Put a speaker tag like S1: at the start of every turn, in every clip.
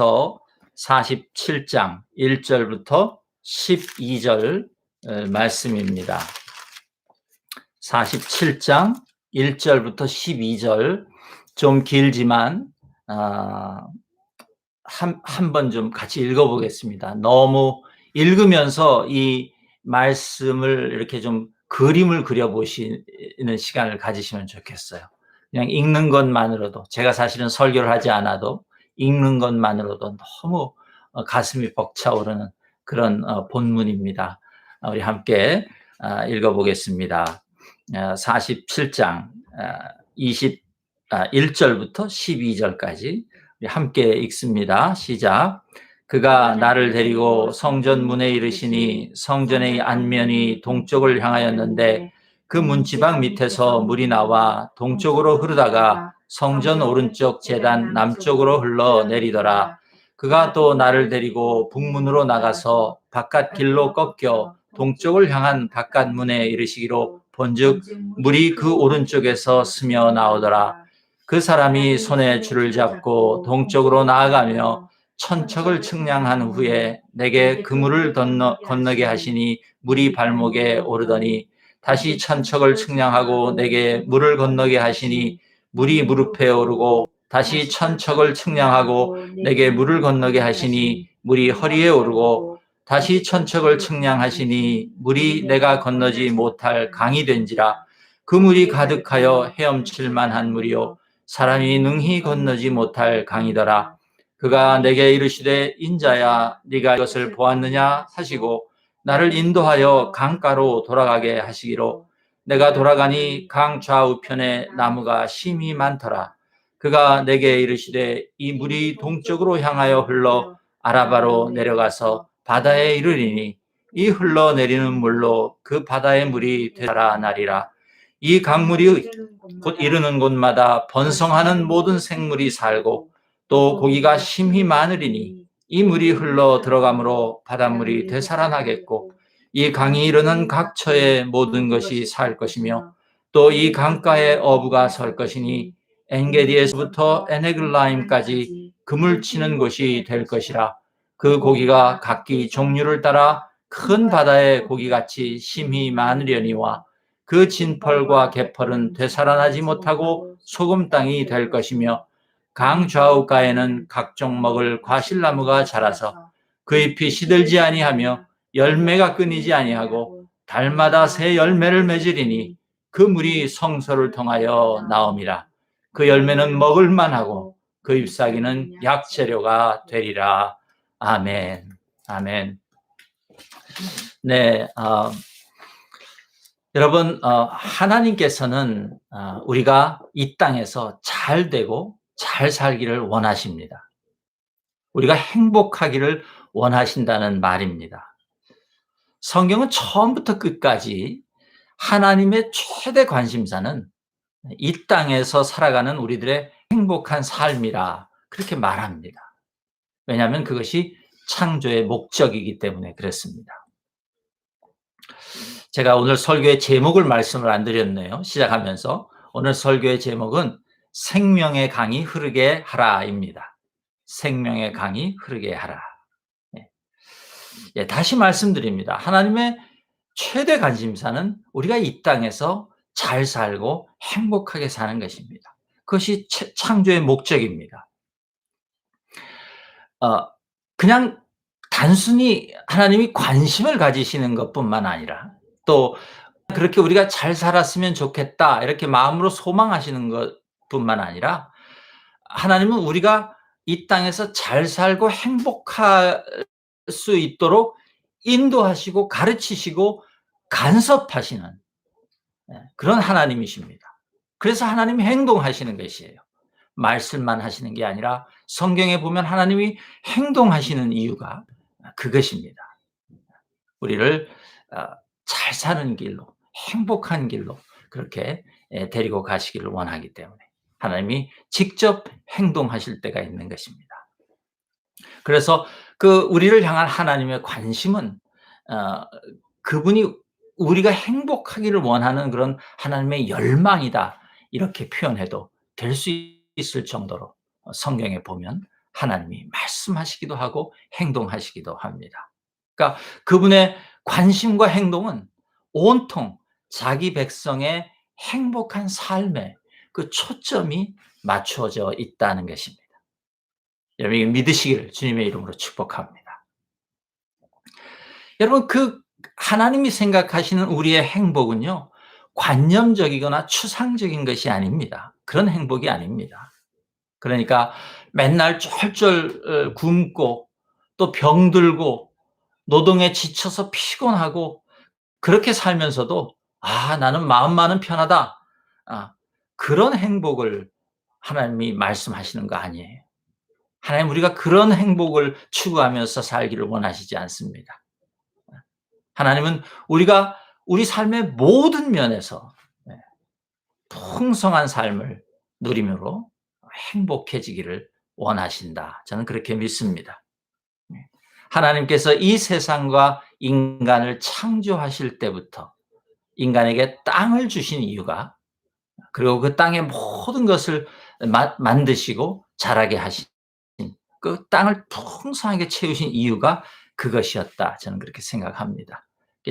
S1: 47장 1절부터 12절 말씀입니다. 47장 1절부터 12절 좀 길지만 한 번 좀 같이 읽어보겠습니다. 너무 읽으면서 이 말씀을 이렇게 좀 그림을 그려보시는 시간을 가지시면 좋겠어요. 그냥 읽는 것만으로도, 제가 사실은 설교를 하지 않아도 읽는 것만으로도 너무 가슴이 벅차오르는 그런 본문입니다. 우리 함께 읽어보겠습니다. 47장 1절부터 12절까지 함께 읽습니다. 시작. 그가 나를 데리고 성전 문에 이르시니 성전의 안면이 동쪽을 향하였는데 그 문지방 밑에서 물이 나와 동쪽으로 흐르다가 성전 오른쪽 제단 남쪽으로 흘러 내리더라. 그가 또 나를 데리고 북문으로 나가서 바깥 길로 꺾여 동쪽을 향한 바깥 문에 이르시기로 본즉 물이 그 오른쪽에서 스며 나오더라. 그 사람이 손에 줄을 잡고 동쪽으로 나아가며 천척을 측량한 후에 내게 그 물을 건너게 하시니 물이 발목에 오르더니 다시 천척을 측량하고 내게 물을 건너게 하시니 물이 무릎에 오르고 다시 천척을 측량하고 내게 물을 건너게 하시니 물이 허리에 오르고 다시 천척을 측량하시니 물이 내가 건너지 못할 강이 된지라. 그 물이 가득하여 헤엄칠 만한 물이요 사람이 능히 건너지 못할 강이더라. 그가 내게 이르시되 인자야 네가 이것을 보았느냐 하시고 나를 인도하여 강가로 돌아가게 하시기로 내가 돌아가니 강 좌우편에 나무가 심히 많더라. 그가 내게 이르시되 이 물이 동쪽으로 향하여 흘러 아라바로 내려가서 바다에 이르리니 이 흘러내리는 물로 그 바다의 물이 되살아나리라. 이 강물이 곧 이르는 곳마다 번성하는 모든 생물이 살고 또 고기가 심히 많으리니 이 물이 흘러 들어가므로 바닷물이 되살아나겠고 이 강이 이르는 각처의 모든 것이 살 것이며 또 이 강가에 어부가 설 것이니 엔게디에서부터 에네글라임까지 그물 치는 곳이 될 것이라. 그 고기가 각기 종류를 따라 큰 바다의 고기같이 심히 많으려니와 그 진펄과 개펄은 되살아나지 못하고 소금 땅이 될 것이며 강 좌우가에는 각종 먹을 과실나무가 자라서 그 잎이 시들지 아니하며 열매가 끊이지 아니하고 달마다 새 열매를 맺으리니 그 물이 성소를 통하여 나옴이라. 그 열매는 먹을 만하고 그 잎사귀는 약재료가 되리라. 아멘. 아멘. 네, 여러분, 하나님께서는 우리가 이 땅에서 잘 되고 잘 살기를 원하십니다. 우리가 행복하기를 원하신다는 말입니다. 성경은 처음부터 끝까지 하나님의 최대 관심사는 이 땅에서 살아가는 우리들의 행복한 삶이라 그렇게 말합니다. 왜냐하면 그것이 창조의 목적이기 때문에 그렇습니다. 제가 오늘 설교의 제목을 말씀을 안 드렸네요. 시작하면서 오늘 설교의 제목은 생명의 강이 흐르게 하라입니다. 생명의 강이 흐르게 하라. 다시 말씀드립니다. 하나님의 최대 관심사는 우리가 이 땅에서 잘 살고 행복하게 사는 것입니다. 그것이 창조의 목적입니다. 그냥 단순히 하나님이 관심을 가지시는 것뿐만 아니라 또 그렇게 우리가 잘 살았으면 좋겠다 이렇게 마음으로 소망하시는 것뿐만 아니라 하나님은 우리가 이 땅에서 잘 살고 행복할 수 있도록 인도하시고 가르치시고 간섭하시는 그런 하나님이십니다. 그래서 하나님이 행동하시는 것이에요. 말씀만 하시는 게 아니라 성경에 보면 하나님이 행동하시는 이유가 그것입니다. 우리를 잘 사는 길로, 행복한 길로 그렇게 데리고 가시기를 원하기 때문에 하나님이 직접 행동하실 때가 있는 것입니다. 그래서 그 우리를 향한 하나님의 관심은 그분이 우리가 행복하기를 원하는 그런 하나님의 열망이다 이렇게 표현해도 될 수 있을 정도로 성경에 보면 하나님이 말씀하시기도 하고 행동하시기도 합니다. 그러니까 그분의 관심과 행동은 온통 자기 백성의 행복한 삶에 그 초점이 맞추어져 있다는 것입니다. 여러분 믿으시기를 주님의 이름으로 축복합니다. 여러분 하나님이 생각하시는 우리의 행복은요, 관념적이거나 추상적인 것이 아닙니다. 그런 행복이 아닙니다. 그러니까 맨날 쫄쫄 굶고 또 병들고 노동에 지쳐서 피곤하고 그렇게 살면서도 나는 마음만은 편하다. 그런 행복을 하나님이 말씀하시는 거 아니에요. 하나님 우리가 그런 행복을 추구하면서 살기를 원하시지 않습니다. 하나님은 우리가 우리 삶의 모든 면에서 풍성한 삶을 누림으로 행복해지기를 원하신다. 저는 그렇게 믿습니다. 하나님께서 이 세상과 인간을 창조하실 때부터 인간에게 땅을 주신 이유가, 그리고 그 땅의 모든 것을 만드시고 자라게 하신 그 땅을 풍성하게 채우신 이유가 그것이었다. 저는 그렇게 생각합니다.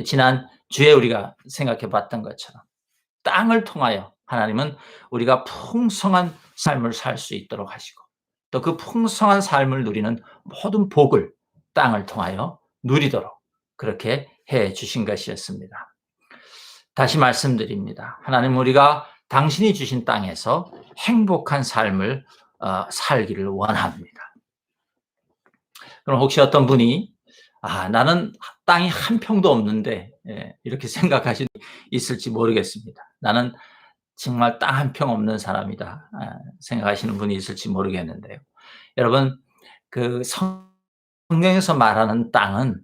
S1: 지난 주에 우리가 생각해 봤던 것처럼 땅을 통하여 하나님은 우리가 풍성한 삶을 살 수 있도록 하시고 또 그 풍성한 삶을 누리는 모든 복을 땅을 통하여 누리도록 그렇게 해 주신 것이었습니다. 다시 말씀드립니다. 하나님 우리가 당신이 주신 땅에서 행복한 삶을 살기를 원합니다. 그럼 혹시 어떤 분이 나는 땅이 한 평도 없는데 이렇게 생각하시는 분이 있을지 모르겠습니다. 나는 정말 땅 한 평 없는 사람이다 생각하시는 분이 있을지 모르겠는데요. 여러분 그 성경에서 말하는 땅은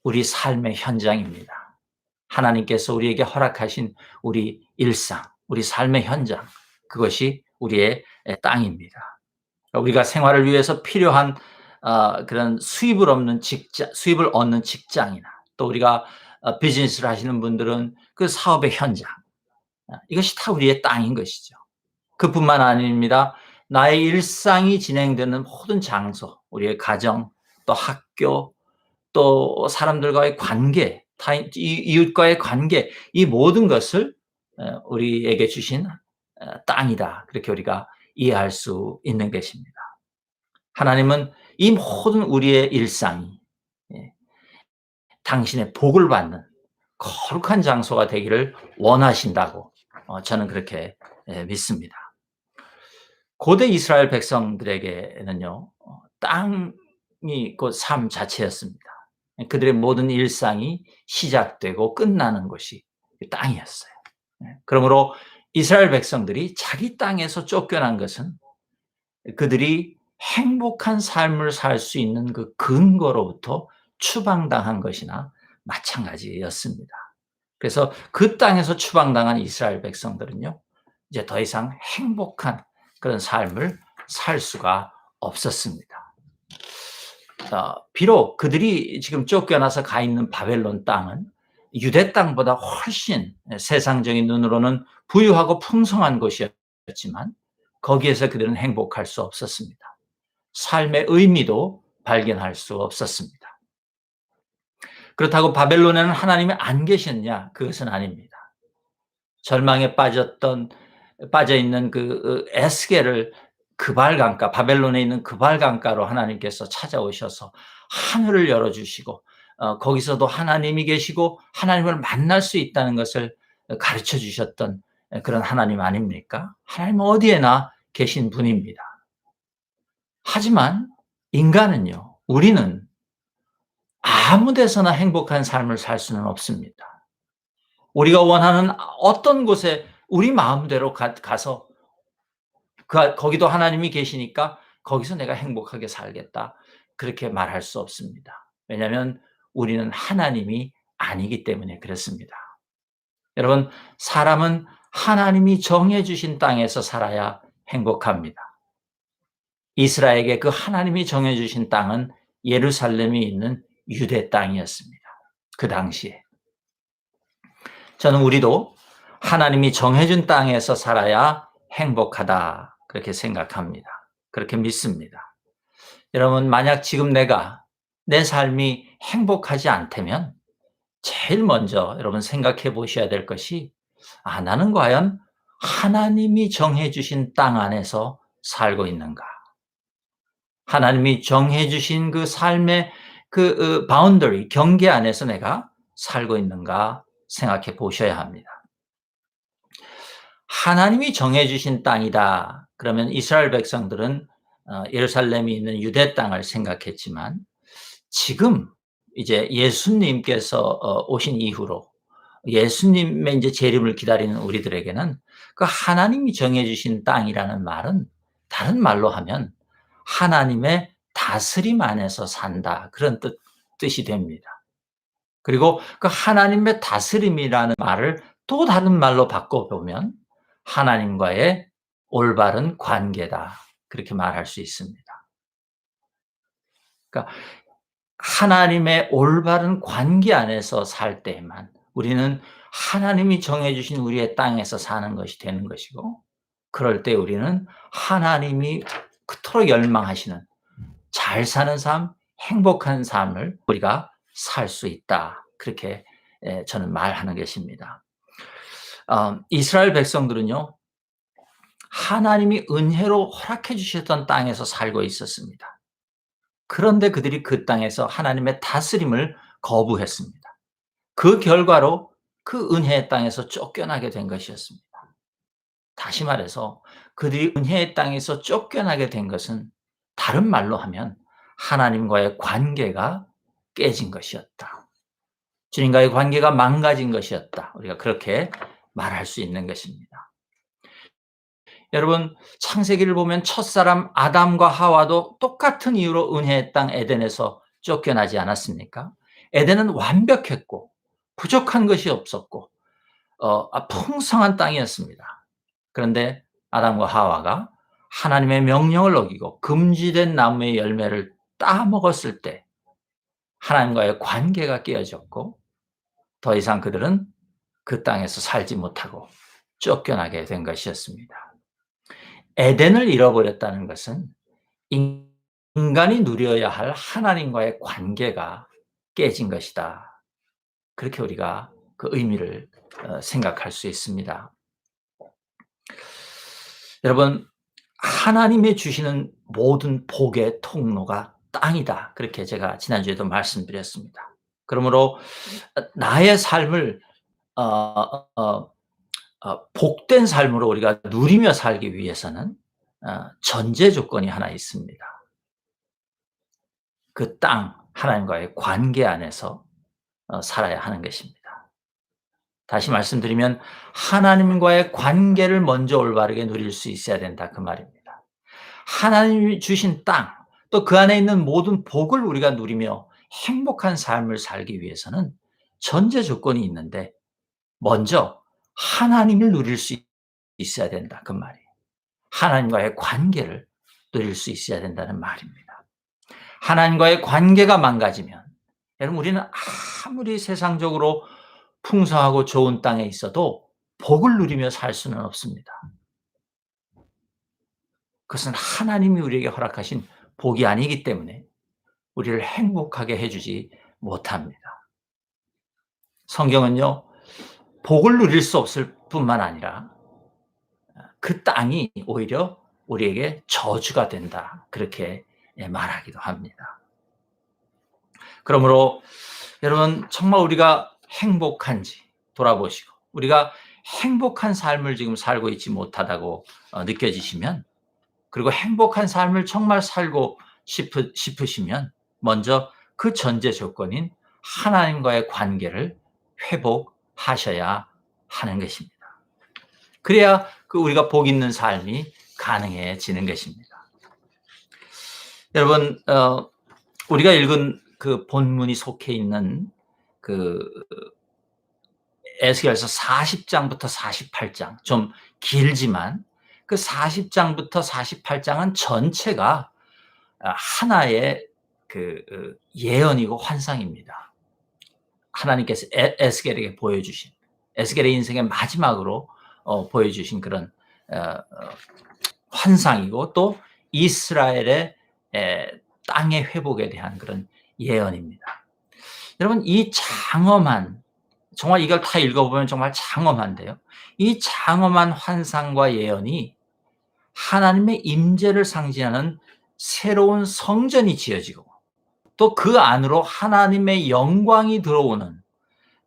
S1: 우리 삶의 현장입니다. 하나님께서 우리에게 허락하신 우리 일상, 우리 삶의 현장, 그것이 우리의 땅입니다. 우리가 생활을 위해서 필요한 그런 수입을 얻는 직장이나 또 우리가 비즈니스를 하시는 분들은 그 사업의 현장, 이것이 다 우리의 땅인 것이죠. 그뿐만 아닙니다. 나의 일상이 진행되는 모든 장소, 우리의 가정, 또 학교, 또 사람들과의 관계, 이웃과의 관계, 이 모든 것을 우리에게 주신 땅이다. 그렇게 우리가 이해할 수 있는 것입니다. 하나님은 이 모든 우리의 일상이 당신의 복을 받는 거룩한 장소가 되기를 원하신다고 저는 그렇게 믿습니다. 고대 이스라엘 백성들에게는요, 땅이 곧 삶 자체였습니다. 그들의 모든 일상이 시작되고 끝나는 곳이 땅이었어요. 그러므로 이스라엘 백성들이 자기 땅에서 쫓겨난 것은 그들이 행복한 삶을 살 수 있는 그 근거로부터 추방당한 것이나 마찬가지였습니다. 그래서 그 땅에서 추방당한 이스라엘 백성들은요, 이제 더 이상 행복한 그런 삶을 살 수가 없었습니다. 비록 그들이 지금 쫓겨나서 가 있는 바벨론 땅은 유대 땅보다 훨씬 세상적인 눈으로는 부유하고 풍성한 곳이었지만 거기에서 그들은 행복할 수 없었습니다. 삶의 의미도 발견할 수 없었습니다. 그렇다고 바벨론에는 하나님이 안 계셨냐? 그것은 아닙니다. 절망에 빠져 있는 그 에스겔을 그발강가, 바벨론에 있는 그발강가로 하나님께서 찾아오셔서 하늘을 열어주시고 거기서도 하나님이 계시고 하나님을 만날 수 있다는 것을 가르쳐 주셨던 그런 하나님 아닙니까? 하나님은 어디에나 계신 분입니다. 하지만 인간은요, 우리는 아무 데서나 행복한 삶을 살 수는 없습니다. 우리가 원하는 어떤 곳에 우리 마음대로 가서 거기도 하나님이 계시니까 거기서 내가 행복하게 살겠다, 그렇게 말할 수 없습니다. 왜냐하면 우리는 하나님이 아니기 때문에 그렇습니다. 여러분, 사람은 하나님이 정해 주신 땅에서 살아야 행복합니다. 이스라엘에게 그 하나님이 정해 주신 땅은 예루살렘이 있는 유대 땅이었습니다. 그 당시에. 저는 우리도 하나님이 정해준 땅에서 살아야 행복하다, 그렇게 생각합니다. 그렇게 믿습니다. 여러분, 만약 지금 내 삶이 행복하지 않다면 제일 먼저 여러분 생각해 보셔야 될 것이, 나는 과연 하나님이 정해 주신 땅 안에서 살고 있는가? 하나님이 정해 주신 그 삶의 바운더리, 경계 안에서 내가 살고 있는가 생각해 보셔야 합니다. 하나님이 정해 주신 땅이다. 그러면 이스라엘 백성들은 예루살렘이 있는 유대 땅을 생각했지만, 지금 이제 예수님께서 오신 이후로 예수님의 이제 재림을 기다리는 우리들에게는 그 하나님이 정해 주신 땅이라는 말은, 다른 말로 하면 하나님의 다스림 안에서 산다, 그런 뜻이 됩니다. 그리고 그 하나님의 다스림이라는 말을 또 다른 말로 바꿔보면 하나님과의 올바른 관계다, 그렇게 말할 수 있습니다. 그러니까 하나님의 올바른 관계 안에서 살 때에만 우리는 하나님이 정해 주신 우리의 땅에서 사는 것이 되는 것이고, 그럴 때 우리는 하나님이 그토록 열망하시는 잘 사는 삶, 행복한 삶을 우리가 살 수 있다, 그렇게 저는 말하는 것입니다. 이스라엘 백성들은요, 하나님이 은혜로 허락해 주셨던 땅에서 살고 있었습니다. 그런데 그들이 그 땅에서 하나님의 다스림을 거부했습니다. 그 결과로 그 은혜의 땅에서 쫓겨나게 된 것이었습니다. 다시 말해서 그들이 은혜의 땅에서 쫓겨나게 된 것은, 다른 말로 하면 하나님과의 관계가 깨진 것이었다, 주님과의 관계가 망가진 것이었다, 우리가 그렇게 말할 수 있는 것입니다. 여러분, 창세기를 보면 첫사람 아담과 하와도 똑같은 이유로 은혜의 땅 에덴에서 쫓겨나지 않았습니까? 에덴은 완벽했고 부족한 것이 없었고 풍성한 땅이었습니다. 그런데 아담과 하와가 하나님의 명령을 어기고 금지된 나무의 열매를 따먹었을 때 하나님과의 관계가 깨어졌고, 더 이상 그들은 그 땅에서 살지 못하고 쫓겨나게 된 것이었습니다. 에덴을 잃어버렸다는 것은 인간이 누려야 할 하나님과의 관계가 깨진 것이다, 그렇게 우리가 그 의미를 생각할 수 있습니다. 여러분, 하나님이 주시는 모든 복의 통로가 땅이다, 그렇게 제가 지난주에도 말씀드렸습니다. 그러므로 나의 삶을 복된 삶으로 우리가 누리며 살기 위해서는 전제 조건이 하나 있습니다. 그 땅, 하나님과의 관계 안에서 살아야 하는 것입니다. 다시 말씀드리면 하나님과의 관계를 먼저 올바르게 누릴 수 있어야 된다, 그 말입니다. 하나님이 주신 땅, 또 그 안에 있는 모든 복을 우리가 누리며 행복한 삶을 살기 위해서는 전제 조건이 있는데, 먼저 하나님을 누릴 수 있어야 된다, 그 말이에요. 하나님과의 관계를 누릴 수 있어야 된다는 말입니다. 하나님과의 관계가 망가지면, 여러분, 우리는 아무리 세상적으로 풍성하고 좋은 땅에 있어도 복을 누리며 살 수는 없습니다. 그것은 하나님이 우리에게 허락하신 복이 아니기 때문에 우리를 행복하게 해주지 못합니다. 성경은요, 복을 누릴 수 없을 뿐만 아니라 그 땅이 오히려 우리에게 저주가 된다, 그렇게 말하기도 합니다. 그러므로 여러분, 정말 우리가 행복한지 돌아보시고, 우리가 행복한 삶을 지금 살고 있지 못하다고 느껴지시면, 그리고 행복한 삶을 정말 살고 싶으시면 먼저 그 전제 조건인 하나님과의 관계를 회복하셔야 하는 것입니다. 그래야 우리가 복 있는 삶이 가능해지는 것입니다. 여러분, 우리가 읽은 그 본문이 속해 있는 그 에스겔서 40장부터 48장, 좀 길지만 그 40장부터 48장은 전체가 하나의 예언이고 환상입니다. 하나님께서 에스겔에게 보여주신, 에스겔의 인생의 마지막으로 보여주신 그런 환상이고, 또 이스라엘의 땅의 회복에 대한 그런 예언입니다. 여러분, 이 장엄한, 정말 이걸 다 읽어보면 정말 장엄한데요. 이 장엄한 환상과 예언이 하나님의 임재를 상징하는 새로운 성전이 지어지고 또 그 안으로 하나님의 영광이 들어오는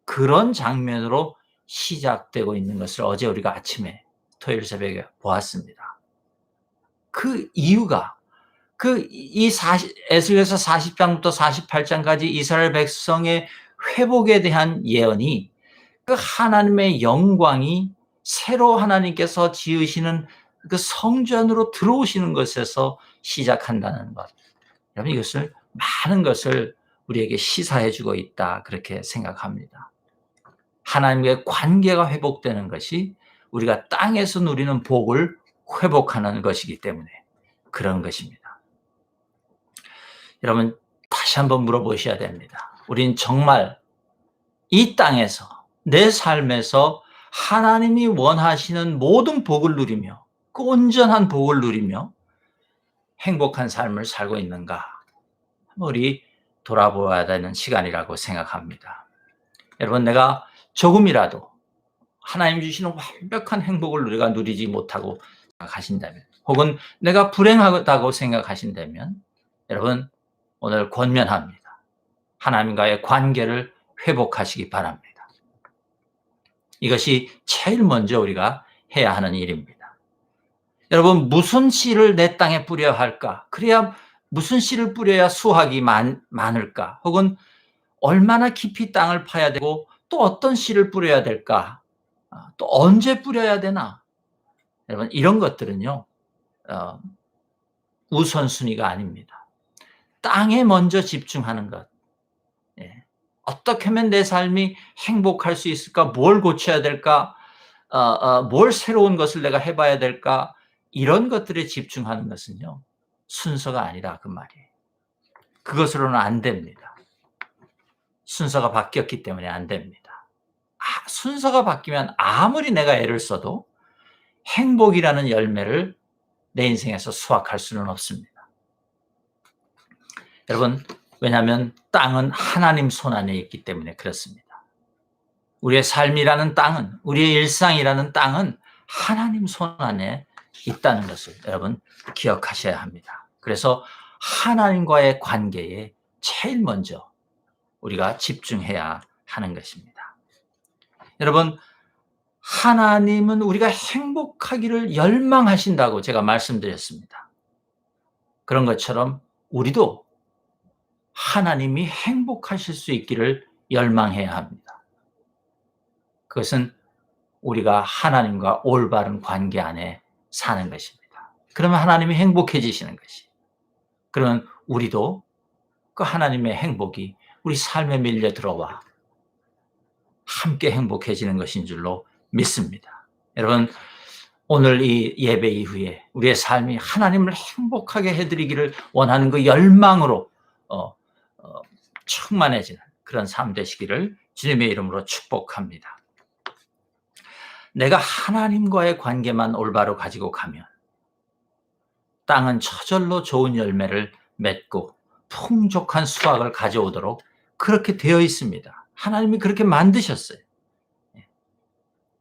S1: 그런 장면으로 시작되고 있는 것을 어제 우리가 아침에 토요일 새벽에 보았습니다. 그 이유가 에스겔서 40장부터 48장까지 이스라엘 백성의 회복에 대한 예언이 그 하나님의 영광이 새로 하나님께서 지으시는 그 성전으로 들어오시는 것에서 시작한다는 것. 여러분, 이것을 많은 것을 우리에게 시사해 주고 있다, 그렇게 생각합니다. 하나님과의 관계가 회복되는 것이 우리가 땅에서 누리는 복을 회복하는 것이기 때문에 그런 것입니다. 여러분, 다시 한번 물어보셔야 됩니다. 우린 정말 이 땅에서, 내 삶에서 하나님이 원하시는 모든 복을 누리며 그 온전한 복을 누리며 행복한 삶을 살고 있는가? 우리 돌아보아야 되는 시간이라고 생각합니다. 여러분, 내가 조금이라도 하나님 주시는 완벽한 행복을 우리가 누리지 못하고 생각하신다면, 혹은 내가 불행하다고 생각하신다면, 여러분, 오늘 권면합니다. 하나님과의 관계를 회복하시기 바랍니다. 이것이 제일 먼저 우리가 해야 하는 일입니다. 여러분, 무슨 씨를 내 땅에 뿌려야 할까? 그래야 무슨 씨를 뿌려야 수확이 많을까? 혹은 얼마나 깊이 땅을 파야 되고 또 어떤 씨를 뿌려야 될까? 또 언제 뿌려야 되나? 여러분, 이런 것들은요, 우선순위가 아닙니다. 땅에 먼저 집중하는 것. 예. 어떻게 하면 내 삶이 행복할 수 있을까? 뭘 고쳐야 될까? 뭘 새로운 것을 내가 해봐야 될까? 이런 것들에 집중하는 것은요, 순서가 아니라 그 말이에요. 그것으로는 안 됩니다. 순서가 바뀌었기 때문에 안 됩니다. 순서가 바뀌면 아무리 내가 애를 써도 행복이라는 열매를 내 인생에서 수확할 수는 없습니다. 여러분, 왜냐하면 땅은 하나님 손 안에 있기 때문에 그렇습니다. 우리의 삶이라는 땅은, 우리의 일상이라는 땅은 하나님 손 안에 있다는 것을 여러분 기억하셔야 합니다. 그래서 하나님과의 관계에 제일 먼저 우리가 집중해야 하는 것입니다. 여러분, 하나님은 우리가 행복하기를 열망하신다고 제가 말씀드렸습니다. 그런 것처럼 우리도 하나님이 행복하실 수 있기를 열망해야 합니다. 그것은 우리가 하나님과 올바른 관계 안에 사는 것입니다. 그러면 하나님이 행복해지시는 것이. 그러면 우리도 그 하나님의 행복이 우리 삶에 밀려 들어와 함께 행복해지는 것인 줄로 믿습니다. 여러분, 오늘 이 예배 이후에 우리의 삶이 하나님을 행복하게 해드리기를 원하는 그 열망으로 충만해지는 그런 삶 되시기를 주님의 이름으로 축복합니다. 내가 하나님과의 관계만 올바로 가지고 가면 땅은 저절로 좋은 열매를 맺고 풍족한 수확을 가져오도록 그렇게 되어 있습니다. 하나님이 그렇게 만드셨어요.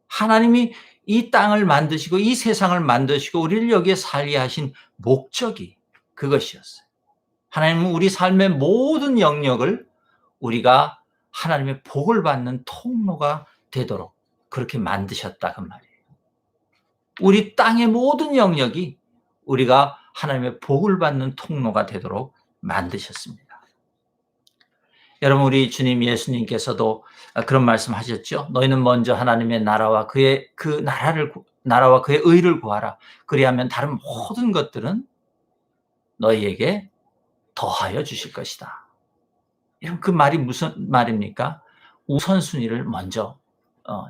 S1: 하나님이 이 땅을 만드시고 이 세상을 만드시고 우리를 여기에 살게 하신 목적이 그것이었어요. 하나님은 우리 삶의 모든 영역을 우리가 하나님의 복을 받는 통로가 되도록 그렇게 만드셨다, 그 말이에요. 우리 땅의 모든 영역이 우리가 하나님의 복을 받는 통로가 되도록 만드셨습니다. 여러분, 우리 주님 예수님께서도 그런 말씀 하셨죠. 너희는 먼저 하나님의 나라와 그의 나라와 그의 의를 구하라. 그리하면 다른 모든 것들은 너희에게 더하여 주실 것이다. 이런 그 말이 무슨 말입니까? 우선순위를 먼저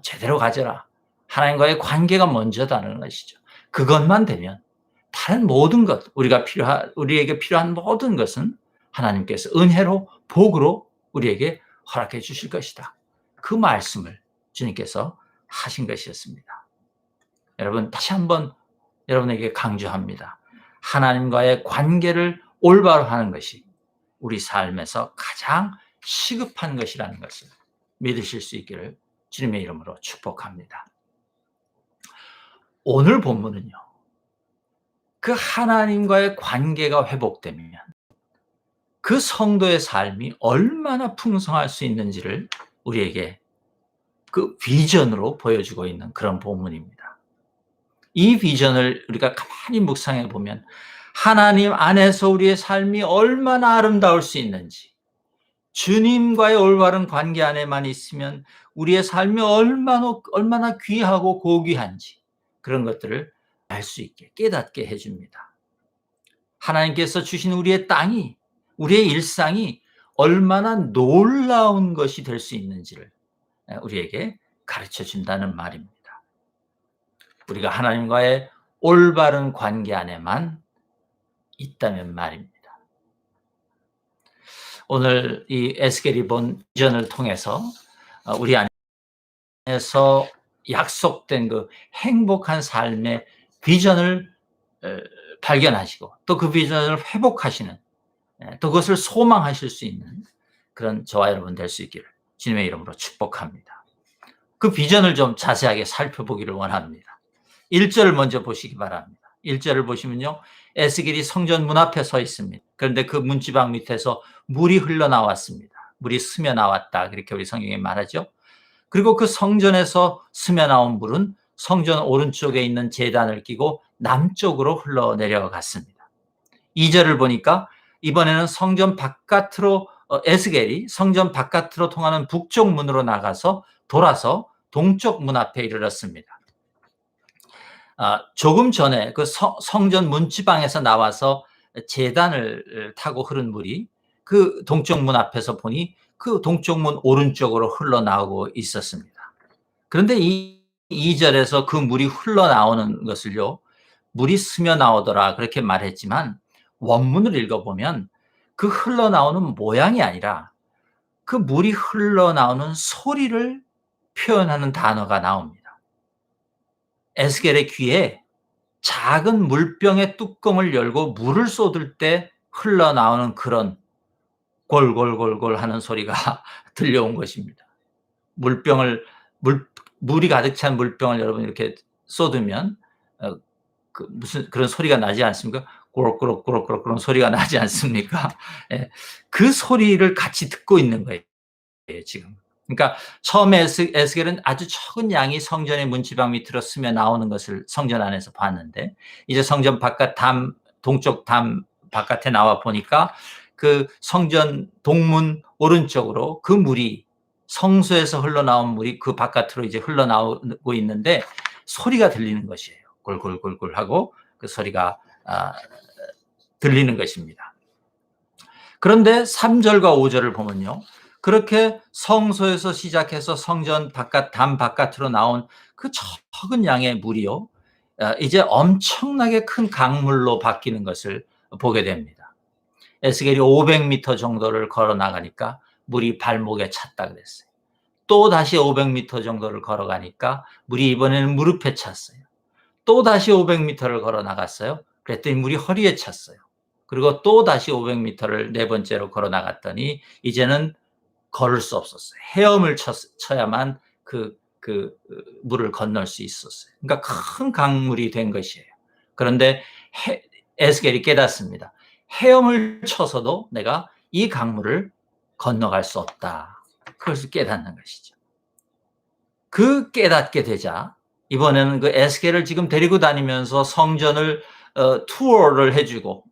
S1: 제대로 가져라. 하나님과의 관계가 먼저다는 것이죠. 그것만 되면 다른 모든 것, 우리에게 필요한 모든 것은 하나님께서 은혜로, 복으로 우리에게 허락해 주실 것이다. 그 말씀을 주님께서 하신 것이었습니다. 여러분, 다시 한번 여러분에게 강조합니다. 하나님과의 관계를 올바로 하는 것이 우리 삶에서 가장 시급한 것이라는 것을 믿으실 수 있기를 주님의 이름으로 축복합니다. 오늘 본문은요, 그 하나님과의 관계가 회복되면 그 성도의 삶이 얼마나 풍성할 수 있는지를 우리에게 그 비전으로 보여주고 있는 그런 본문입니다. 이 비전을 우리가 가만히 묵상해 보면 하나님 안에서 우리의 삶이 얼마나 아름다울 수 있는지, 주님과의 올바른 관계 안에만 있으면 우리의 삶이 얼마나 귀하고 고귀한지 그런 것들을 알 수 있게 깨닫게 해줍니다. 하나님께서 주신 우리의 땅이, 우리의 일상이 얼마나 놀라운 것이 될 수 있는지를 우리에게 가르쳐 준다는 말입니다. 우리가 하나님과의 올바른 관계 안에만 있다면 말입니다. 오늘 이 에스겔이 본 비전을 통해서 우리 안에서 약속된 그 행복한 삶의 비전을 발견하시고 또 그 비전을 회복하시는, 또 그것을 소망하실 수 있는 그런 저와 여러분 될 수 있기를 주님의 이름으로 축복합니다. 그 비전을 좀 자세하게 살펴보기를 원합니다. 1절을 먼저 보시기 바랍니다. 1절을 보시면요, 에스겔이 성전 문 앞에 서 있습니다. 그런데 그 문지방 밑에서 물이 흘러나왔습니다. 물이 스며 나왔다, 그렇게 우리 성경에 말하죠. 그리고 그 성전에서 스며 나온 물은 성전 오른쪽에 있는 제단을 끼고 남쪽으로 흘러내려갔습니다. 2절을 보니까 이번에는 성전 바깥으로, 에스겔이 성전 바깥으로 통하는 북쪽 문으로 나가서 돌아서 동쪽 문 앞에 이르렀습니다. 조금 전에 그 성전 문지방에서 나와서 제단을 타고 흐른 물이 그 동쪽 문 앞에서 보니 그 동쪽 문 오른쪽으로 흘러나오고 있었습니다. 그런데 이 2절에서 그 물이 흘러나오는 것을요, 물이 스며 나오더라 그렇게 말했지만 원문을 읽어보면 그 흘러나오는 모양이 아니라 그 물이 흘러나오는 소리를 표현하는 단어가 나옵니다. 에스겔의 귀에 작은 물병의 뚜껑을 열고 물을 쏟을 때 흘러나오는 그런 골골골골 하는 소리가 들려온 것입니다. 물이 가득 찬 물병을 여러분 이렇게 쏟으면 무슨 그런 소리가 나지 않습니까? 꼬록꼬록꼬록꼬록 그런 소리가 나지 않습니까? 예, 그 소리를 같이 듣고 있는 거예요, 지금. 그러니까 처음에 에스겔은 아주 적은 양이 성전의 문지방 밑으로 스며 나오는 것을 성전 안에서 봤는데, 이제 성전 바깥 동쪽 담 바깥에 나와 보니까 그 성전 동문 오른쪽으로 그 물이, 성소에서 흘러나온 물이 그 바깥으로 이제 흘러나오고 있는데 소리가 들리는 것이에요. 골골골골 하고 그 소리가 들리는 것입니다. 그런데 3절과 5절을 보면요, 그렇게 성소에서 시작해서 성전 바깥, 담 바깥으로 나온 그 적은 양의 물이요, 이제 엄청나게 큰 강물로 바뀌는 것을 보게 됩니다. 에스겔이 500m 정도를 걸어 나가니까 물이 발목에 찼다 그랬어요. 또 다시 500m 정도를 걸어가니까 물이 이번에는 무릎에 찼어요. 또 다시 500m를 걸어 나갔어요. 그랬더니 물이 허리에 찼어요. 그리고 또 다시 500m를 네 번째로 걸어 나갔더니 이제는 걸을 수 없었어요. 헤엄을 쳐야만 그 물을 건널 수 있었어요. 그러니까 큰 강물이 된 것이에요. 그런데 에스겔이 깨닫습니다. 헤엄을 쳐서도 내가 이 강물을 건너갈 수 없다. 그것을 깨닫는 것이죠. 그 깨닫게 되자 이번에는 그 에스겔을 지금 데리고 다니면서 성전을 투어를 해주고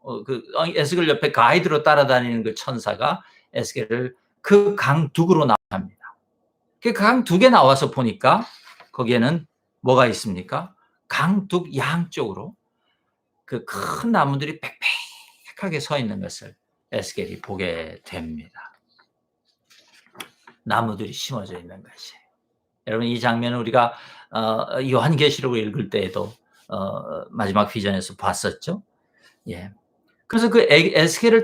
S1: 에스겔 옆에 가이드로 따라다니는 그 천사가 에스겔을 그 강둑으로 나갑니다. 그 강둑에 나와서 보니까 거기에는 뭐가 있습니까? 강둑 양쪽으로 그 큰 나무들이 빽빽하게 서 있는 것을 에스겔이 보게 됩니다. 나무들이 심어져 있는 것이에요. 여러분, 이 장면은 우리가 요한계시록을 읽을 때에도 마지막 비전에서 봤었죠. 예. 그래서 그 에스겔을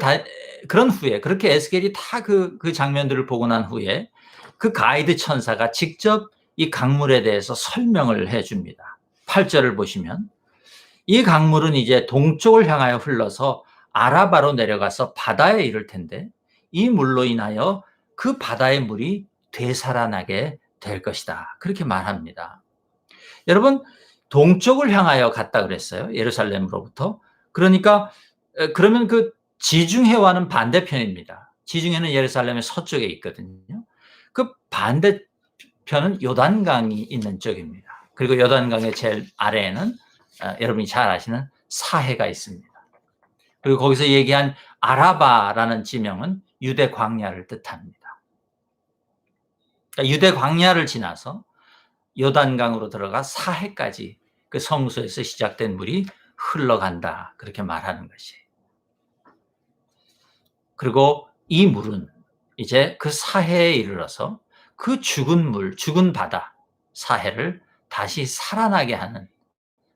S1: 그런 후에, 그렇게 에스겔이 다 그 장면들을 보고 난 후에 그 가이드 천사가 직접 이 강물에 대해서 설명을 해줍니다. 8절을 보시면 이 강물은 이제 동쪽을 향하여 흘러서 아라바로 내려가서 바다에 이를 텐데 이 물로 인하여 그 바다의 물이 되살아나게 될 것이다. 그렇게 말합니다. 여러분, 동쪽을 향하여 갔다 그랬어요. 예루살렘으로부터. 그러니까 그러면 그 지중해와는 반대편입니다. 지중해는 예루살렘의 서쪽에 있거든요. 그 반대편은 요단강이 있는 쪽입니다. 그리고 요단강의 제일 아래에는 여러분이 잘 아시는 사해가 있습니다. 그리고 거기서 얘기한 아라바라는 지명은 유대 광야를 뜻합니다. 그러니까 유대 광야를 지나서 요단강으로 들어가 사해까지 그 성소에서 시작된 물이 흘러간다. 그렇게 말하는 것이에요. 그리고 이 물은 이제 그 사해에 이르러서 그 죽은 물, 죽은 바다, 사해를 다시 살아나게 하는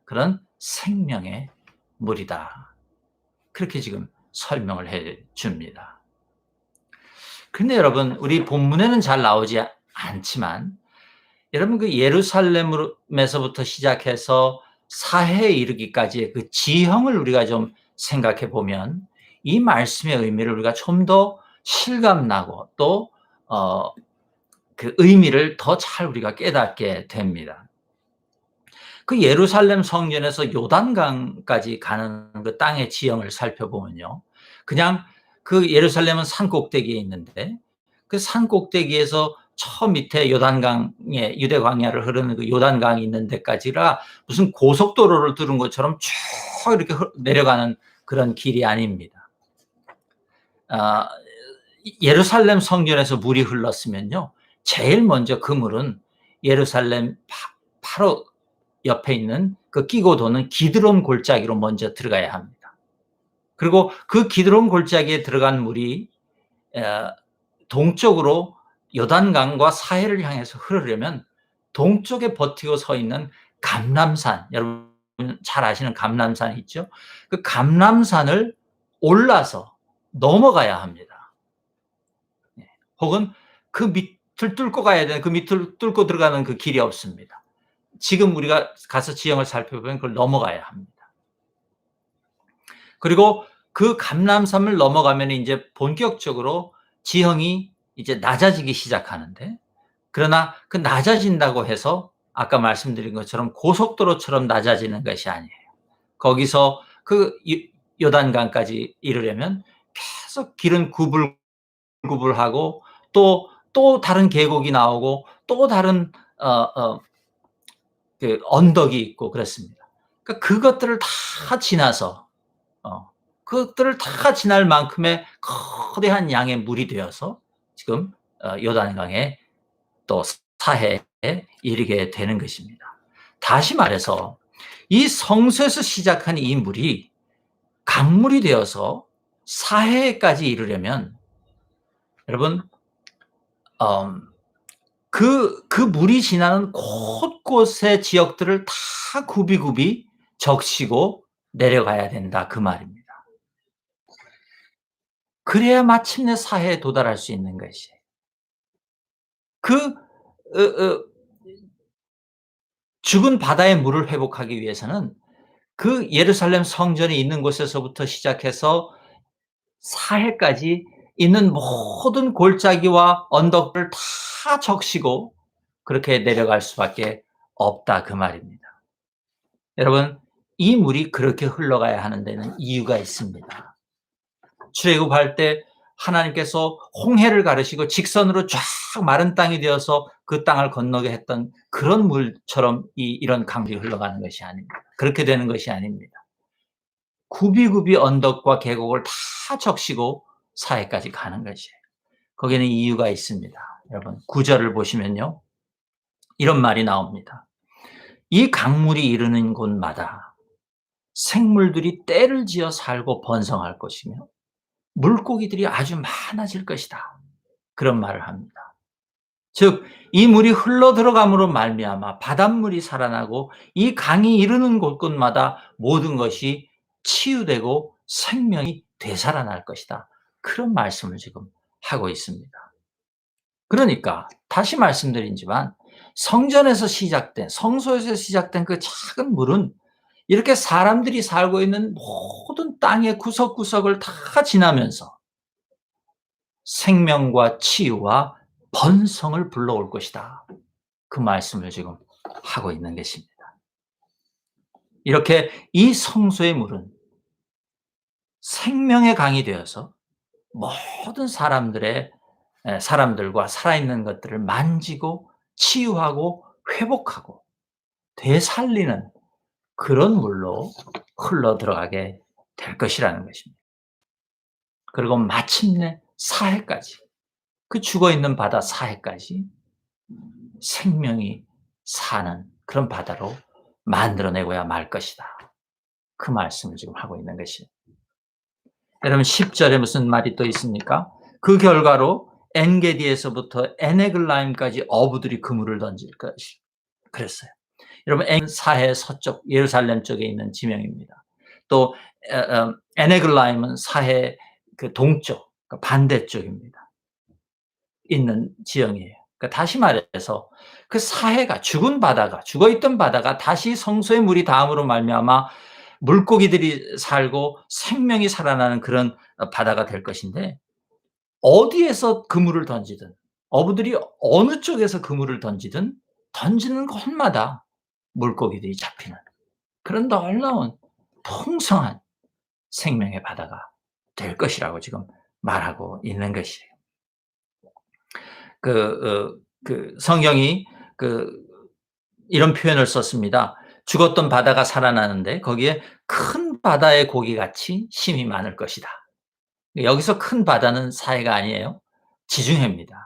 S1: 그런 생명의 물이다. 그렇게 지금 설명을 해 줍니다. 근데 여러분, 우리 본문에는 잘 나오지 않지만 여러분, 그 예루살렘에서부터 시작해서 사해에 이르기까지의 그 지형을 우리가 좀 생각해 보면 이 말씀의 의미를 우리가 좀 더 실감나고 또 그 의미를 더 잘 우리가 깨닫게 됩니다. 그 예루살렘 성전에서 요단강까지 가는 그 땅의 지형을 살펴보면요. 그냥 그 예루살렘은 산 꼭대기에 있는데 그 산 꼭대기에서 저 밑에 요단강에 유대 광야를 흐르는 그 요단강이 있는 데까지가 무슨 고속도로를 뚫은 것처럼 쭉 이렇게 내려가는 그런 길이 아닙니다. 예루살렘 성전에서 물이 흘렀으면요. 제일 먼저 그 물은 예루살렘 바로 옆에 있는 그 끼고 도는 기드론 골짜기로 먼저 들어가야 합니다. 그리고 그 기드론 골짜기에 들어간 물이 동쪽으로 요단강과 사해를 향해서 흐르려면 동쪽에 버티고 서 있는 감람산, 여러분 잘 아시는 감람산이 있죠? 그 감람산을 올라서 넘어가야 합니다. 혹은 그 밑을 뚫고 가야 되는, 그 밑을 뚫고 들어가는 그 길이 없습니다. 지금 우리가 가서 지형을 살펴보면 그걸 넘어가야 합니다. 그리고 그 감람산을 넘어가면 이제 본격적으로 지형이 이제 낮아지기 시작하는데, 그러나 그 낮아진다고 해서 아까 말씀드린 것처럼 고속도로처럼 낮아지는 것이 아니에요. 거기서 그 요단강까지 이르려면 계속 길은 구불구불하고 또 다른 계곡이 나오고 또 다른 그 언덕이 있고 그렇습니다. 그러니까 그것들을 다 지나서 그것들을 다 지날 만큼의 거대한 양의 물이 되어서 지금 요단강에 또 사해에 이르게 되는 것입니다. 다시 말해서 이 성소에서 시작한 이 물이 강물이 되어서 사해까지 이르려면 여러분 그 물이 지나는 곳곳의 지역들을 다 굽이굽이 적시고 내려가야 된다 그 말입니다. 그래야 마침내 사해에 도달할 수 있는 것이에요. 그 죽은 바다의 물을 회복하기 위해서는 그 예루살렘 성전이 있는 곳에서부터 시작해서 사해까지 있는 모든 골짜기와 언덕을 다 적시고 그렇게 내려갈 수밖에 없다 그 말입니다. 여러분, 이 물이 그렇게 흘러가야 하는 데는 이유가 있습니다. 출애굽할 때 하나님께서 홍해를 가르시고 직선으로 쫙 마른 땅이 되어서 그 땅을 건너게 했던 그런 물처럼 이런 강물이 흘러가는 것이 아닙니다. 그렇게 되는 것이 아닙니다. 굽이굽이 언덕과 계곡을 다 적시고 사해까지 가는 것이에요. 거기에는 이유가 있습니다. 여러분, 9절을 보시면요. 이런 말이 나옵니다. 이 강물이 이르는 곳마다 생물들이 떼를 지어 살고 번성할 것이며 물고기들이 아주 많아질 것이다. 그런 말을 합니다. 즉, 이 물이 흘러 들어감으로 말미암아 바닷물이 살아나고 이 강이 이르는 곳곳마다 모든 것이 치유되고 생명이 되살아날 것이다. 그런 말씀을 지금 하고 있습니다. 그러니까 다시 말씀드리지만 성전에서 시작된, 성소에서 시작된 그 작은 물은 이렇게 사람들이 살고 있는 모든 땅의 구석구석을 다 지나면서 생명과 치유와 번성을 불러올 것이다. 그 말씀을 지금 하고 있는 것입니다. 이렇게 이 성소의 물은 생명의 강이 되어서 모든 사람들과 살아있는 것들을 만지고 치유하고 회복하고 되살리는 그런 물로 흘러 들어가게 될 것이라는 것입니다. 그리고 마침내 사해까지, 그 죽어 있는 바다 사해까지 생명이 사는 그런 바다로 만들어내고야 말 것이다. 그 말씀을 지금 하고 있는 것이에요. 여러분 10절에 무슨 말이 또 있습니까? 그 결과로 엔게디에서부터 에네글라임까지 어부들이 그물을 던질 것이 그랬어요. 여러분 사해 서쪽 예루살렘 쪽에 있는 지명입니다. 또 에네글라임은 사해 그 동쪽, 그러니까 반대쪽입니다. 있는 지형이에요. 그러니까 다시 말해서 그 사해가 죽은 바다가 죽어있던 바다가 다시 성소의 물이 닿음으로 말미암아 물고기들이 살고 생명이 살아나는 그런 바다가 될 것인데 어디에서 그물을 던지든 어부들이 어느 쪽에서 그물을 던지든 던지는 곳마다 물고기들이 잡히는 그런 놀라운 풍성한 생명의 바다가 될 것이라고 지금 말하고 있는 것이에요. 그 성경이 이런 표현을 썼습니다. 죽었던 바다가 살아나는데 거기에 큰 바다의 고기같이 힘이 많을 것이다. 여기서 큰 바다는 사해가 아니에요. 지중해입니다.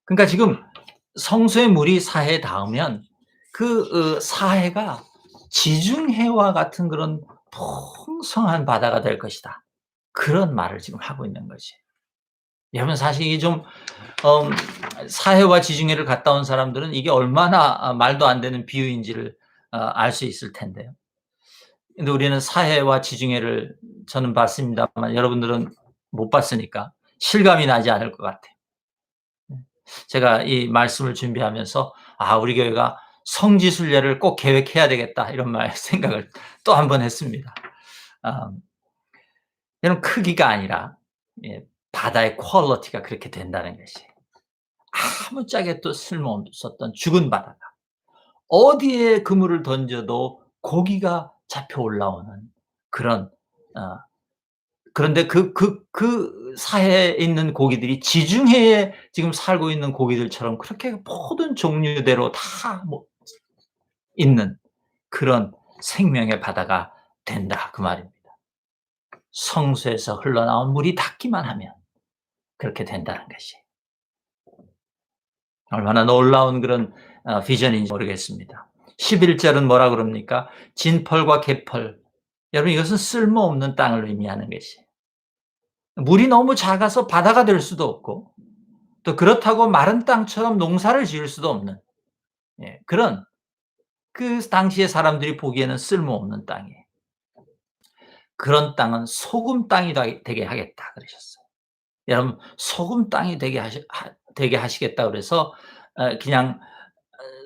S1: 그러니까 지금 성소의 물이 사해에 닿으면 사해가 지중해와 같은 그런 풍성한 바다가 될 것이다. 그런 말을 지금 하고 있는 거지. 여러분 사실 이게 좀 사해와 지중해를 갔다 온 사람들은 이게 얼마나 말도 안 되는 비유인지를 알 수 있을 텐데요. 근데 우리는 사해와 지중해를 저는 봤습니다만 여러분들은 못 봤으니까 실감이 나지 않을 것 같아요. 제가 이 말씀을 준비하면서 '아 우리 교회가 성지순례를 꼭 계획해야 되겠다.' 이런 생각을 또 한 번 했습니다. 아 이런 크기가 아니라 바다의 퀄리티가 그렇게 된다는 것이에요. 아무짝에 또 쓸모없었던 죽은 바다가 어디에 그물을 던져도 고기가 잡혀 올라오는 그런 어 그런데 그 사해에 있는 고기들이 지중해에 지금 살고 있는 고기들처럼 그렇게 모든 종류대로 다 있는 그런 생명의 바다가 된다 그 말입니다. 성소에서 흘러나온 물이 닿기만 하면 그렇게 된다는 것이. 얼마나 놀라운 그런 비전인지 모르겠습니다. 11절은 뭐라 그럽니까? 진펄과 개펄. 여러분 이것은 쓸모없는 땅을 의미하는 것이에요. 물이 너무 작아서 바다가 될 수도 없고 또 그렇다고 마른 땅처럼 농사를 지을 수도 없는 그런 그 당시의 사람들이 보기에는 쓸모없는 땅이에요. 그런 땅은 소금 땅이 되게 하겠다 그러셨어요. 여러분 소금 땅이 되게 하시겠다 그래서 그냥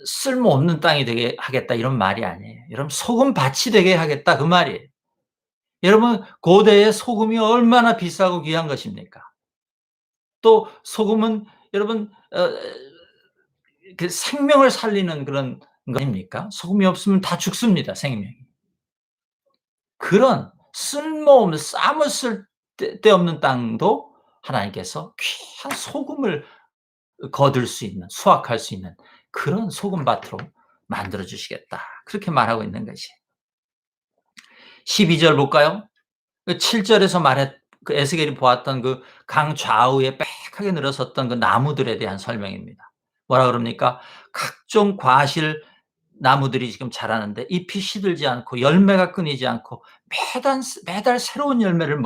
S1: 쓸모없는 땅이 되게 하겠다 이런 말이 아니에요. 여러분 소금밭이 되게 하겠다 그 말이에요. 여러분 고대에 소금이 얼마나 비싸고 귀한 것입니까? 또 소금은 여러분 그 생명을 살리는 그런 거 아닙니까? 소금이 없으면 다 죽습니다, 생명이. 그런 쓸모없는 쌈을 쓸데없는 땅도 하나님께서 귀한 소금을 거둘 수 있는 수확할 수 있는 그런 소금밭으로 만들어 주시겠다. 그렇게 말하고 있는 것이. 12절 볼까요? 7절에서 말했 에스겔이 보았던 그 강 좌우에 빽하게 늘어섰던 그 나무들에 대한 설명입니다. 뭐라 그럽니까? 각종 과실 나무들이 지금 자라는데 잎이 시들지 않고 열매가 끊이지 않고 매달 새로운 열매를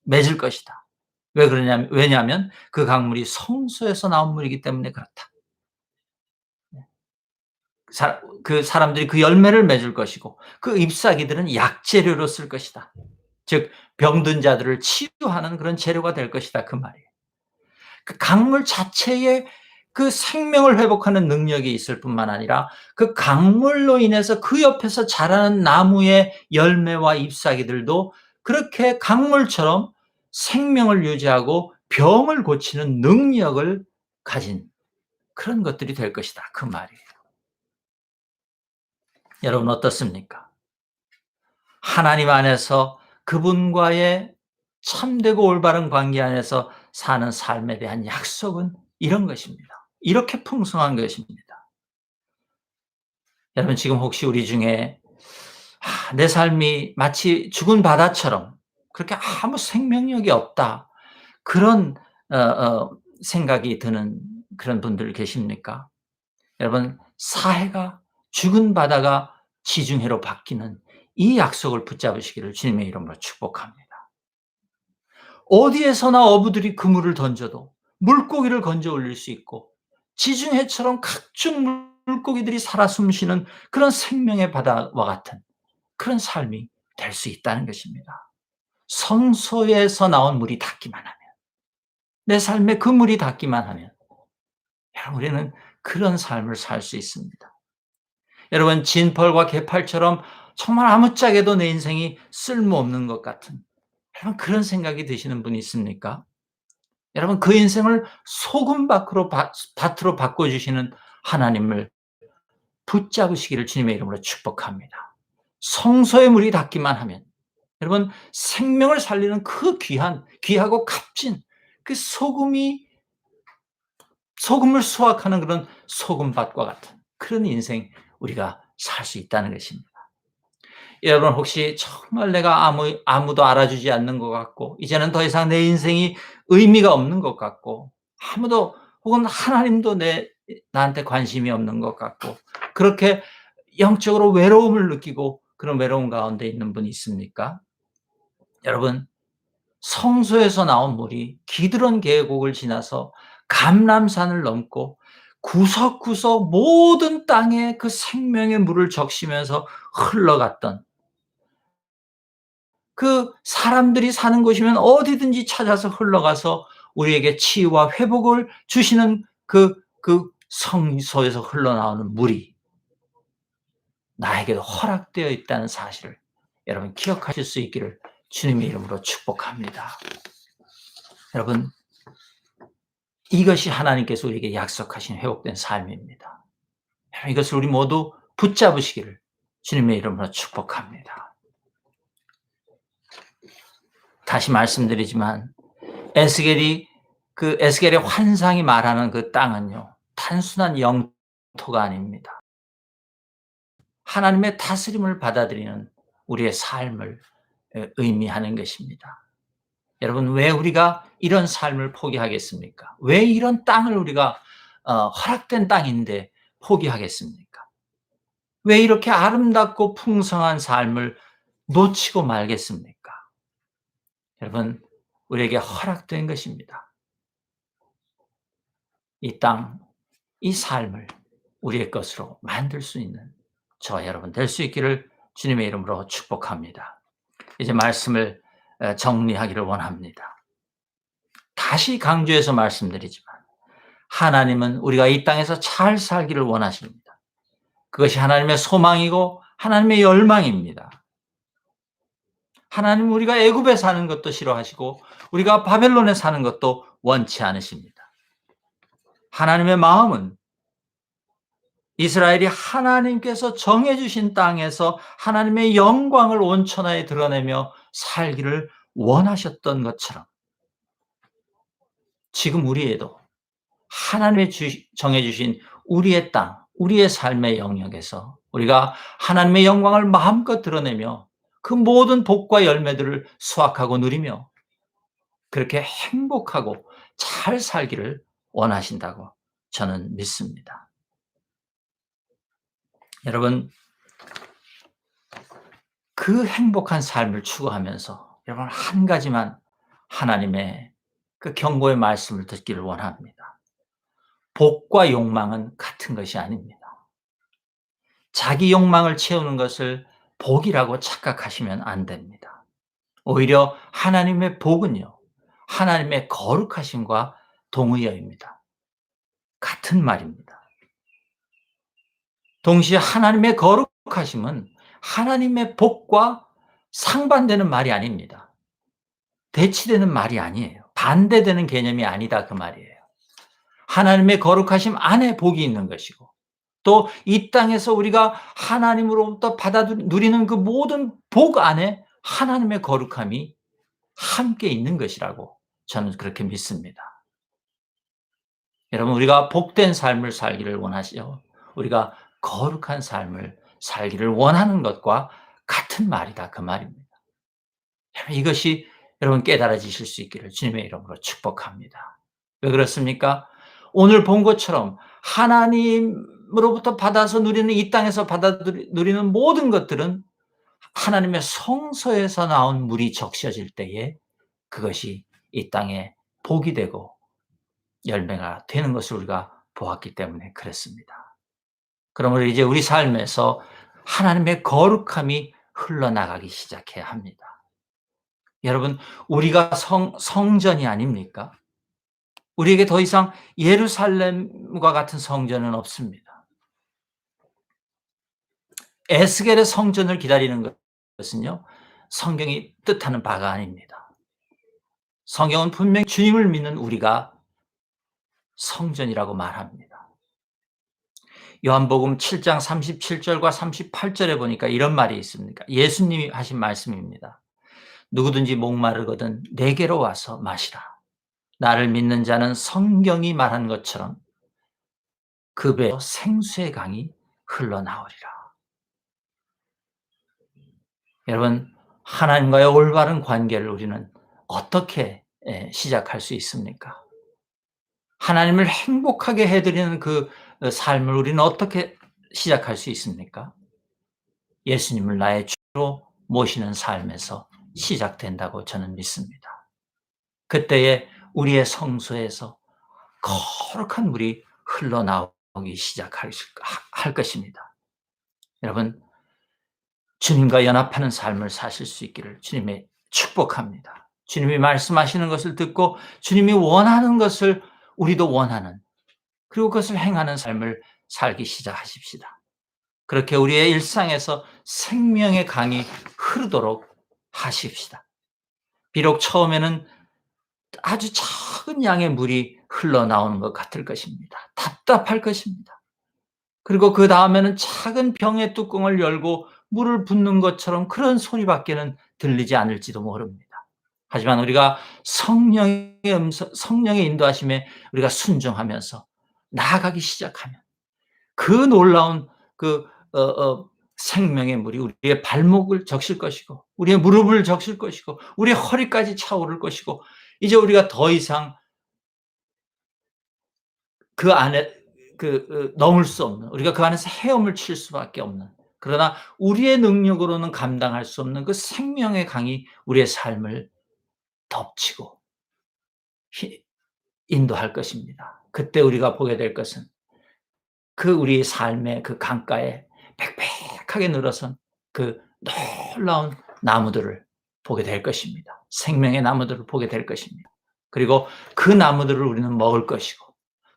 S1: 맺을 것이다. 왜냐하면 그 강물이 성소에서 나온 물이기 때문에 그렇다. 그 사람들이 그 열매를 맺을 것이고 그 잎사귀들은 약재료로 쓸 것이다. 즉 병든 자들을 치유하는 그런 재료가 될 것이다 그 말이에요. 그 강물 자체에 그 생명을 회복하는 능력이 있을 뿐만 아니라 그 강물로 인해서 그 옆에서 자라는 나무의 열매와 잎사귀들도 그렇게 강물처럼 생명을 유지하고 병을 고치는 능력을 가진 그런 것들이 될 것이다. 그 말이에요. 여러분 어떻습니까? 하나님 안에서 그분과의 참되고 올바른 관계 안에서 사는 삶에 대한 약속은 이런 것입니다. 이렇게 풍성한 것입니다. 여러분 지금 혹시 우리 중에 내 삶이 마치 죽은 바다처럼 그렇게 아무 생명력이 없다. 그런 생각이 드는 그런 분들 계십니까? 여러분 사해가 죽은 바다가 지중해로 바뀌는 이 약속을 붙잡으시기를 주님의 이름으로 축복합니다. 어디에서나 어부들이 그물을 던져도 물고기를 건져 올릴 수 있고 지중해처럼 각종 물고기들이 살아 숨쉬는 그런 생명의 바다와 같은 그런 삶이 될 수 있다는 것입니다. 성소에서 나온 물이 닿기만 하면, 내 삶에 그 물이 닿기만 하면 우리는 그런 삶을 살 수 있습니다. 여러분 진펄과 개팔처럼 정말 아무짝에도 내 인생이 쓸모없는 것 같은 여러분 그런 생각이 드시는 분이 있습니까? 여러분 그 인생을 소금 밭으로 바꿔주시는 하나님을 붙잡으시기를 주님의 이름으로 축복합니다. 성소의 물이 닿기만 하면 여러분 생명을 살리는 그 귀하고 값진 그 소금을 수확하는 그런 소금밭과 같은 그런 인생 우리가 살 수 있다는 것입니다. 여러분 혹시 정말 내가 아무도 알아주지 않는 것 같고 이제는 더 이상 내 인생이 의미가 없는 것 같고 아무도 혹은 하나님도 나한테 관심이 없는 것 같고 그렇게 영적으로 외로움을 느끼고 그런 외로움 가운데 있는 분이 있습니까? 여러분 성소에서 나온 물이 기드론 계곡을 지나서 감람산을 넘고 구석구석 모든 땅에 그 생명의 물을 적시면서 흘러갔던 그 사람들이 사는 곳이면 어디든지 찾아서 흘러가서 우리에게 치유와 회복을 주시는 그 성소에서 흘러나오는 물이 나에게도 허락되어 있다는 사실을 여러분 기억하실 수 있기를 주님의 이름으로 축복합니다. 여러분 이것이 하나님께서 우리에게 약속하신 회복된 삶입니다. 이것을 우리 모두 붙잡으시기를 주님의 이름으로 축복합니다. 다시 말씀드리지만 에스겔의 환상이 말하는 그 땅은요 단순한 영토가 아닙니다. 하나님의 다스림을 받아들이는 우리의 삶을 의미하는 것입니다. 여러분 왜 우리가 이런 삶을 포기하겠습니까? 왜 이런 땅을 우리가 허락된 땅인데 포기하겠습니까? 왜 이렇게 아름답고 풍성한 삶을 놓치고 말겠습니까? 여러분 우리에게 허락된 것입니다. 이 땅, 이 삶을 우리의 것으로 만들 수 있는 저와 여러분 될 수 있기를 주님의 이름으로 축복합니다. 이제 말씀을 정리하기를 원합니다. 다시 강조해서 말씀드리지만 하나님은 우리가 이 땅에서 잘 살기를 원하십니다. 그것이 하나님의 소망이고 하나님의 열망입니다. 하나님은 우리가 애굽에 사는 것도 싫어하시고 우리가 바벨론에 사는 것도 원치 않으십니다. 하나님의 마음은 이스라엘이 하나님께서 정해주신 땅에서 하나님의 영광을 온천하에 드러내며 살기를 원하셨던 것처럼 지금 우리에도 하나님의 정해주신 우리의 땅, 우리의 삶의 영역에서 우리가 하나님의 영광을 마음껏 드러내며 그 모든 복과 열매들을 수확하고 누리며 그렇게 행복하고 잘 살기를 원하신다고 저는 믿습니다. 여러분, 그 행복한 삶을 추구하면서 여러분 한 가지만 하나님의 그 경고의 말씀을 듣기를 원합니다. 복과 욕망은 같은 것이 아닙니다. 자기 욕망을 채우는 것을 복이라고 착각하시면 안 됩니다. 오히려 하나님의 복은요, 하나님의 거룩하심과 동의어입니다. 같은 같은 말입니다. 동시에 하나님의 거룩하심은 하나님의 복과 상반되는 말이 아닙니다. 대치되는 말이 아니에요. 반대되는 개념이 아니다 그 말이에요. 하나님의 거룩하심 안에 복이 있는 것이고 또 이 땅에서 우리가 하나님으로부터 받아 누리는 그 모든 복 안에 하나님의 거룩함이 함께 있는 것이라고 저는 그렇게 믿습니다. 여러분 우리가 복된 삶을 살기를 원하시죠? 우리가 거룩한 삶을 살기를 원하는 것과 같은 말이다 그 말입니다. 이것이 여러분 깨달아지실 수 있기를 주님의 이름으로 축복합니다. 왜 그렇습니까? 오늘 본 것처럼 하나님으로부터 받아서 누리는 이 땅에서 받아 누리는 모든 것들은 하나님의 성소에서 나온 물이 적셔질 때에 그것이 이 땅에 복이 되고 열매가 되는 것을 우리가 보았기 때문에 그렇습니다. 그러므로 이제 우리 삶에서 하나님의 거룩함이 흘러나가기 시작해야 합니다. 여러분, 우리가 성전이 아닙니까? 우리에게 더 이상 예루살렘과 같은 성전은 없습니다. 에스겔의 성전을 기다리는 것은요, 성경이 뜻하는 바가 아닙니다. 성경은 분명히 주님을 믿는 우리가 성전이라고 말합니다. 요한복음 7장 37절과 38절에 보니까 이런 말이 있습니다. 예수님이 하신 말씀입니다. 누구든지 목마르거든 내게로 와서 마시라. 나를 믿는 자는 성경이 말한 것처럼 그 배에서 생수의 강이 흘러나오리라. 여러분, 하나님과의 올바른 관계를 우리는 어떻게 시작할 수 있습니까? 하나님을 행복하게 해드리는 그 삶을 우리는 어떻게 시작할 수 있습니까? 예수님을 나의 주로 모시는 삶에서 시작된다고 저는 믿습니다. 그때에 우리의 성소에서 거룩한 물이 흘러나오기 시작할 것입니다. 여러분, 주님과 연합하는 삶을 사실 수 있기를 주님의 축복합니다. 주님이 말씀하시는 것을 듣고 주님이 원하는 것을 우리도 원하는 그리고 그것을 행하는 삶을 살기 시작하십시다. 그렇게 우리의 일상에서 생명의 강이 흐르도록 하십시다. 비록 처음에는 아주 작은 양의 물이 흘러나오는 것 같을 것입니다. 답답할 것입니다. 그리고 그 다음에는 작은 병의 뚜껑을 열고 물을 붓는 것처럼 그런 소리밖에는 들리지 않을지도 모릅니다. 하지만 우리가 성령의 인도하심에 우리가 순종하면서 나아가기 시작하면 그 놀라운 그 생명의 물이 우리의 발목을 적실 것이고 우리의 무릎을 적실 것이고 우리의 허리까지 차오를 것이고 이제 우리가 더 이상 그 안에 넘을 수 없는 우리가 그 안에서 헤엄을 칠 수밖에 없는 그러나 우리의 능력으로는 감당할 수 없는 그 생명의 강이 우리의 삶을 덮치고 인도할 것입니다. 그때 우리가 보게 될 것은 그 우리의 삶의 그 강가에 빽빽하게 늘어선 그 놀라운 나무들을 보게 될 것입니다. 생명의 나무들을 보게 될 것입니다. 그리고 그 나무들을 우리는 먹을 것이고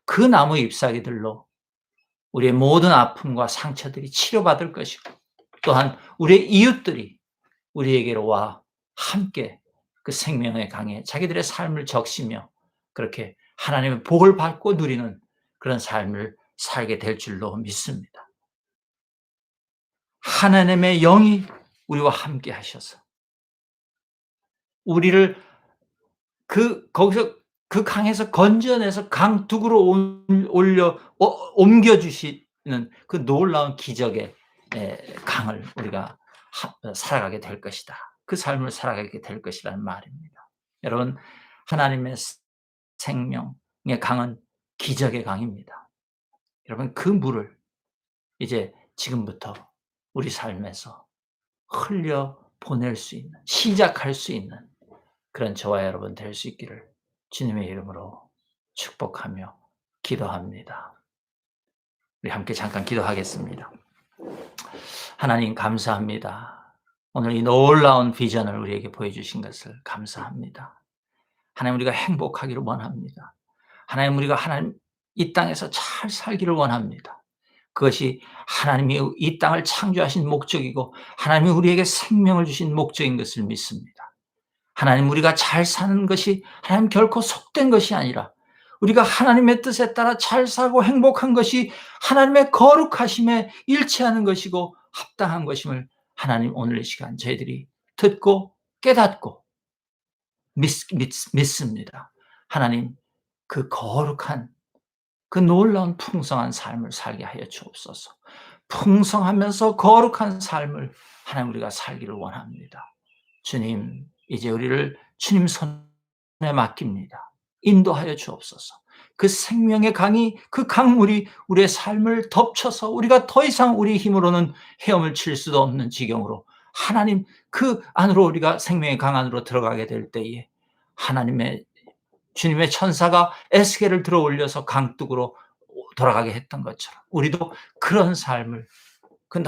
S1: 그 나무 잎사귀들로 우리의 모든 아픔과 상처들이 치료받을 것이고 또한 우리의 이웃들이 우리에게로 와 함께 그 생명의 강에 자기들의 삶을 적시며 그렇게 하나님의 복을 받고 누리는 그런 삶을 살게 될 줄로 믿습니다. 하나님의 영이 우리와 함께 하셔서 우리를 거기서 그 강에서 건져내서 강둑으로 옮겨 주시는 그 놀라운 기적의 강을 우리가 살아가게 될 것이다. 그 삶을 살아가게 될 것이라는 말입니다. 여러분, 하나님의 생명의 강은 기적의 강입니다. 여러분, 그 물을 이제 지금부터 우리 삶에서 흘려 보낼 수 있는, 시작할 수 있는 그런 저와 여러분 될 수 있기를 주님의 이름으로 축복하며 기도합니다. 우리 함께 잠깐 기도하겠습니다. 하나님 감사합니다. 오늘 이 놀라운 비전을 우리에게 보여주신 것을 감사합니다. 하나님 우리가 행복하기를 원합니다. 하나님 우리가 하나님 이 땅에서 잘 살기를 원합니다. 그것이 하나님이 이 땅을 창조하신 목적이고 하나님이 우리에게 생명을 주신 목적인 것을 믿습니다. 하나님, 우리가 잘 사는 것이 하나님 결코 속된 것이 아니라 우리가 하나님의 뜻에 따라 잘 살고 행복한 것이 하나님의 거룩하심에 일치하는 것이고 합당한 것임을 하나님 오늘 이 시간 저희들이 듣고 깨닫고 믿습니다. 하나님, 그 거룩한 그 놀라운 풍성한 삶을 살게 하여 주옵소서. 풍성하면서 거룩한 삶을 하나님 우리가 살기를 원합니다. 주님, 이제 우리를 주님 손에 맡깁니다. 인도하여 주옵소서. 그 생명의 강이, 그 강물이 우리의 삶을 덮쳐서 우리가 더 이상 우리 힘으로는 헤엄을 칠 수도 없는 지경으로 하나님 그 안으로 우리가 생명의 강 안으로 들어가게 될 때에 하나님의 주님의 천사가 에스겔을 들어 올려서 강둑으로 돌아가게 했던 것처럼 우리도 그런 삶을, 그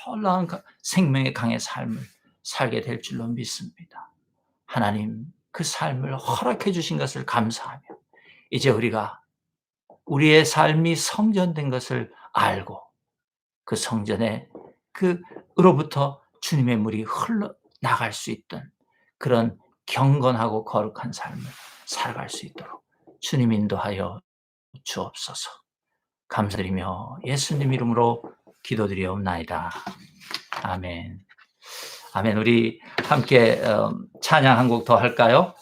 S1: 놀라운 생명의 강의 삶을 살게 될 줄로 믿습니다. 하나님, 그 삶을 허락해 주신 것을 감사하며 이제 우리가 우리의 삶이 성전된 것을 알고 그 성전에 그로부터 주님의 물이 흘러나갈 수 있던 그런 경건하고 거룩한 삶을 살아갈 수 있도록 주님 인도하여 주옵소서. 감사드리며 예수님 이름으로 기도드리옵나이다. 아멘. 아멘. 우리 함께 찬양 한 곡 더 할까요?